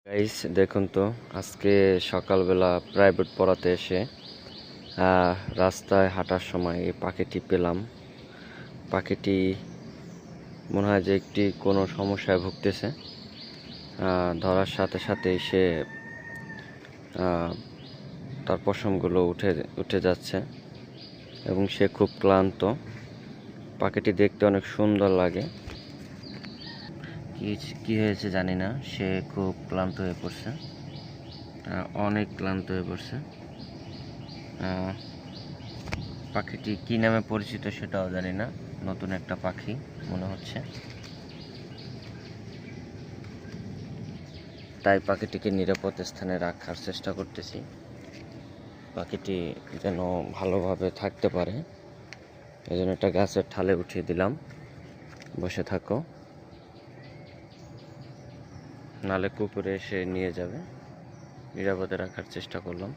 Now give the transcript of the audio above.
Guys দেখুন তো, আজকে সকালবেলা প্রাইভেট পড়াতে এসে রাস্তায় হাঁটার সময় এই পাখিটি পেলাম। পাখিটি মনে হয় যে একটি কোনো সমস্যায় ভুগতেছে। ধরার সাথে সাথেই সে তার পশমগুলো উঠে যাচ্ছে এবং সে খুব ক্লান্ত। পাখিটি দেখতে অনেক সুন্দর লাগে। কি হয়েছে জানি না, সে খুব ক্লান্ত হয়ে পড়ছে, অনেক ক্লান্ত হয়ে পড়ছে। পাখিটি কি নামে পরিচিত সেটাও জানি না, নতুন একটা পাখি মনে হচ্ছে। তাই পাখিটিকে নিরাপদ স্থানে রাখার চেষ্টা করতেছি। পাখিটি যেন ভালোভাবে থাকতে পারে, এই জন্য একটা গাছের ঠালে উঠিয়ে দিলাম, বসে থাকো, নালে কুকুরে এসে নিয়ে যাবে। নিরাপদে রাখার চেষ্টা করলাম।